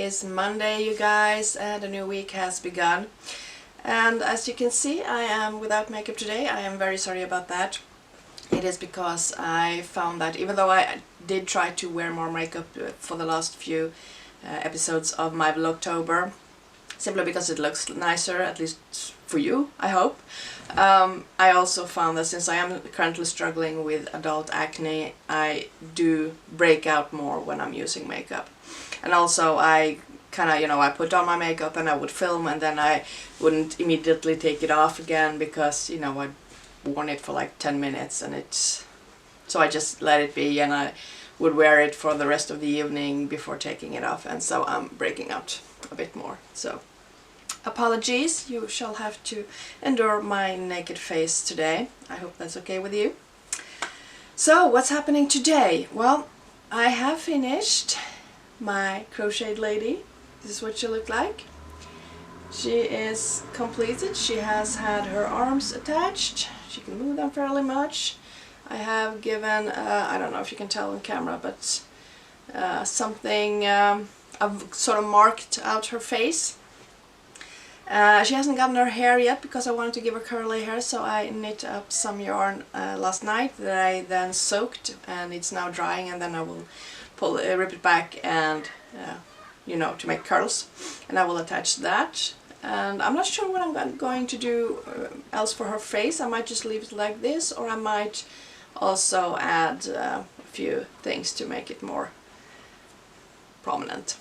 is Monday, you guys, and a new week has begun. And as you can see, I am without makeup today. I am very sorry about that. It is because I found that even though I did try to wear more makeup for the last few episodes of my Vlogtober, simply because it looks nicer, at least for you, I hope. I also found that since I am currently struggling with adult acne, I do break out more when I'm using makeup. And also I kind of, I put on my makeup and I would film and then I wouldn't immediately take it off again because, I'd worn it for like 10 minutes and so I just let it be and I would wear it for the rest of the evening before taking it off, and so I'm breaking out a bit more. So apologies, you shall have to endure my naked face today. I hope that's okay with you. So what's happening today? Well, I have finished my crocheted lady. This is what she looked like. She is completed. She has had her arms attached. She can move them fairly much. I have given, I don't know if you can tell on camera, but something, I've sort of marked out her face. She hasn't gotten her hair yet because I wanted to give her curly hair, so I knit up some yarn last night that I then soaked, and it's now drying, and then I will rip it back and to make curls, and I will attach that. And I'm not sure what I'm going to do else for her face. I might just leave it like this, or I might also add a few things to make it more prominent.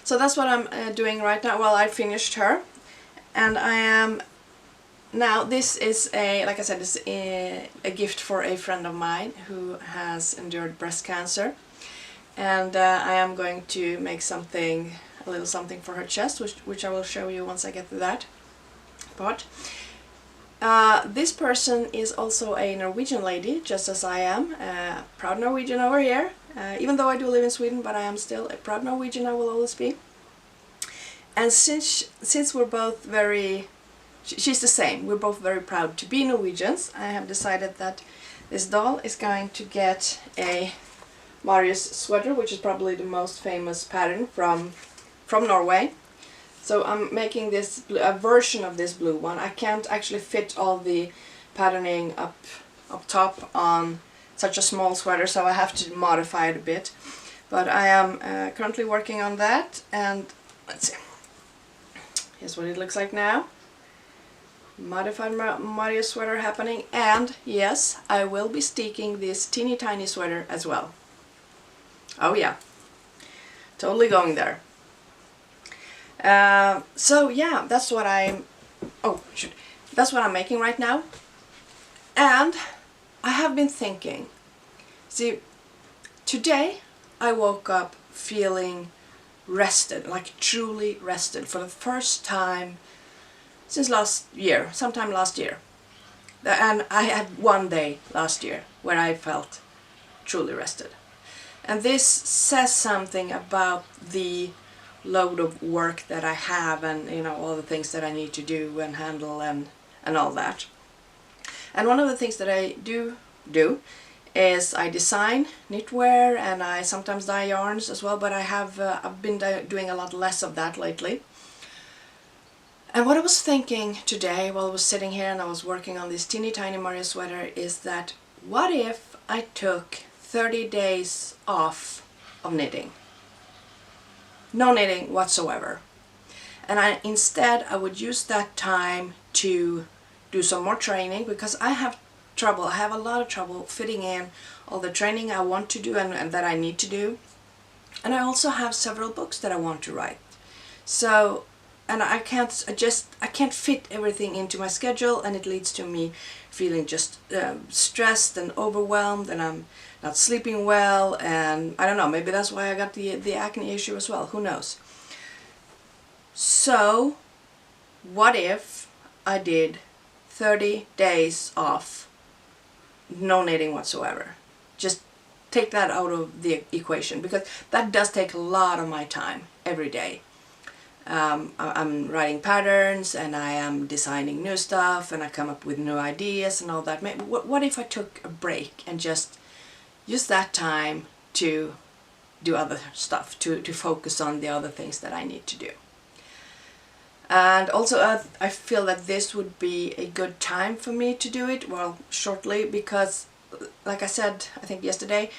So that's what I'm doing right now. Well, I finished her, and I am now, this is like I said, this is a gift for a friend of mine who has endured breast cancer, and I am going to make a little something for her chest, which I will show you once I get to that part. This person is also a Norwegian lady, just as I am, proud Norwegian over here. Even though I do live in Sweden, but I am still a proud Norwegian, I will always be. And since we're both she's the same, we're both very proud to be Norwegians, I have decided that this doll is going to get a Marius sweater, which is probably the most famous pattern from Norway. So I'm making a version of this blue one. I can't actually fit all the patterning up top on such a small sweater, so I have to modify it a bit. But I am currently working on that, and let's see. Here's what it looks like now. Modified Marius sweater happening, and yes, I will be sticking this teeny tiny sweater as well. Oh yeah, totally going there. So yeah, that's what that's what I'm making right now. And I have been thinking, see, today I woke up feeling rested, like truly rested, for the first time since sometime last year. And I had one day last year where I felt truly rested. And this says something about the load of work that I have, and all the things that I need to do and handle and all that. And one of the things that I do is I design knitwear, and I sometimes dye yarns as well, but I've been doing a lot less of that lately. And what I was thinking today while I was sitting here and I was working on this teeny tiny Marius sweater is that what if I took 30 days off of knitting? No knitting whatsoever. And instead I would use that time to do some more training, because I have a lot of trouble fitting in all the training I want to do and that I need to do. And I also have several books that I want to write. So, and I can't fit everything into my schedule, and it leads to me feeling just stressed and overwhelmed, and I'm not sleeping well, and I don't know, maybe that's why I got the acne issue as well, who knows. So what if I did 30 days off, no knitting whatsoever? Just take that out of the equation, because that does take a lot of my time every day. I'm writing patterns, and I am designing new stuff, and I come up with new ideas and all that. What if I took a break and just use that time to do other stuff, to focus on the other things that I need to do. And also I feel that this would be a good time for me to do it, well, shortly, because like I said, I think yesterday,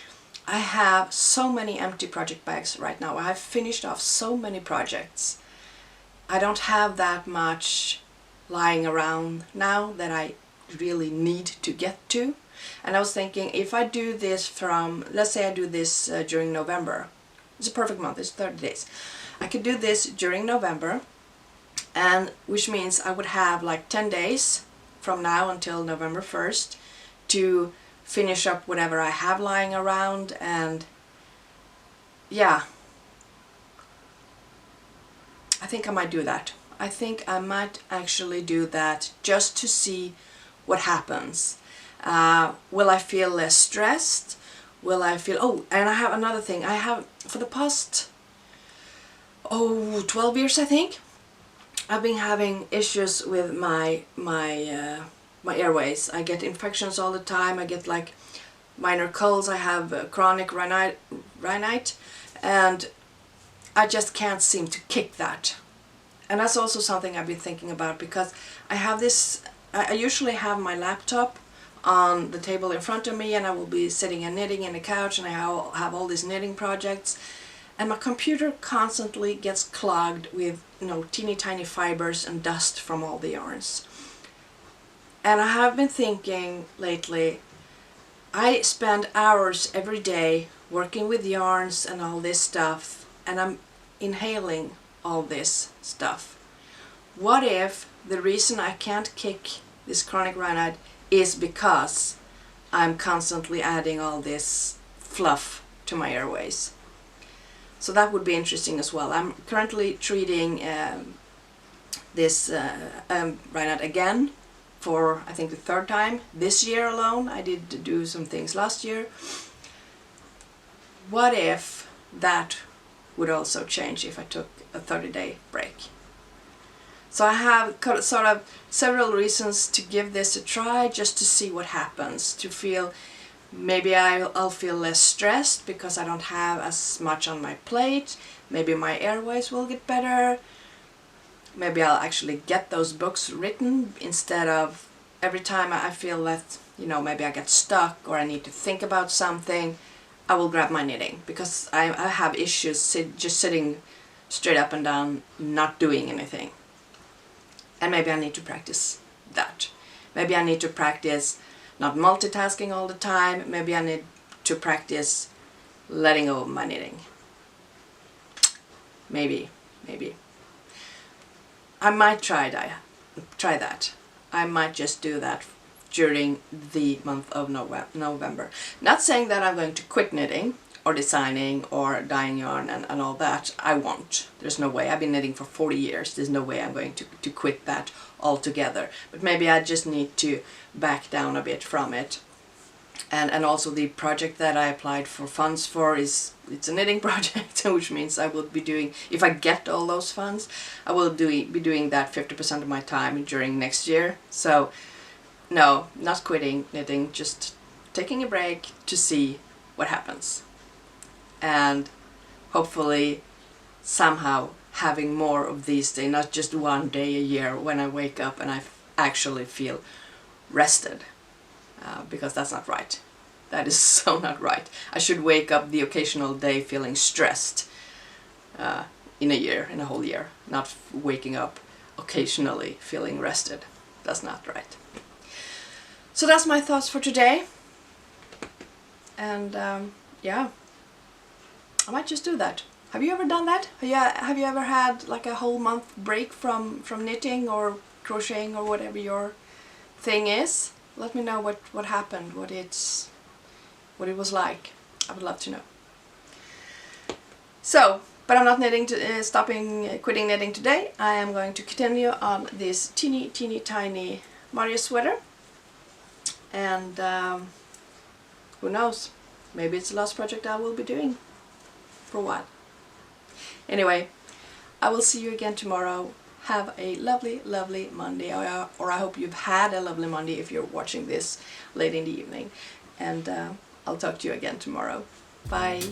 I have so many empty project bags right now. I have finished off so many projects. I don't have that much lying around now that I really need to get to. And I was thinking, if I do this from, let's say I do this during November. It's a perfect month, it's 30 days. I could do this during November, and which means I would have like 10 days from now until November 1st to finish up whatever I have lying around. And yeah, I think I might do that. I think I might actually do that just to see what happens. Will I feel less stressed? Will I feel... Oh, and I have another thing. I have, for the past 12 years, I think, I've been having issues with my airways. I get infections all the time. I get like minor colds. I have chronic rhinite, and I just can't seem to kick that. And that's also something I've been thinking about, because I have this, I usually have my laptop on the table in front of me, and I will be sitting and knitting in the couch, and I have all these knitting projects, and my computer constantly gets clogged with, you know, teeny tiny fibers and dust from all the yarns. And I have been thinking lately, I spend hours every day working with yarns and all this stuff, and I'm inhaling all this stuff. What if the reason I can't kick this chronic rhinite is because I'm constantly adding all this fluff to my airways? So that would be interesting as well. I'm currently treating this rhinite again for, I think, the third time this year alone. I did do some things last year. What if that would also change if I took a 30-day break? So I have sort of several reasons to give this a try, just to see what happens, to feel, maybe I'll feel less stressed because I don't have as much on my plate. Maybe my airways will get better. Maybe I'll actually get those books written, instead of every time I feel that, you know, maybe I get stuck or I need to think about something, I will grab my knitting, because I have issues just sitting straight up and down, not doing anything. And maybe I need to practice that. Maybe I need to practice not multitasking all the time. Maybe I need to practice letting go of my knitting. Maybe. I might try that. I might just do that during the month of November. Not saying that I'm going to quit knitting or designing or dyeing yarn and all that. I won't. There's no way. I've been knitting for 40 years. There's no way I'm going to quit that altogether. But maybe I just need to back down a bit from it. And also the project that I applied for funds for it's a knitting project, which means I will be doing, if I get all those funds, I will be doing that 50% of my time during next year. So no, not quitting knitting, just taking a break to see what happens. And hopefully somehow having more of these days, not just one day a year when I wake up and I actually feel rested. Because that's not right. That is so not right. I should wake up the occasional day feeling stressed in a whole year, not waking up occasionally feeling rested. That's not right. So that's my thoughts for today. And yeah, I might just do that. Have you ever done that? Have you ever had like a whole month break from knitting or crocheting or whatever your thing is? Let me know what happened, what it was like. I would love to know. So, but I'm not quitting knitting today. I am going to continue on this teeny tiny Marius sweater. And who knows? Maybe it's the last project I will be doing for a while. Anyway, I will see you again tomorrow. Have a lovely, lovely Monday, or I hope you've had a lovely Monday if you're watching this late in the evening. And I'll talk to you again tomorrow. Bye!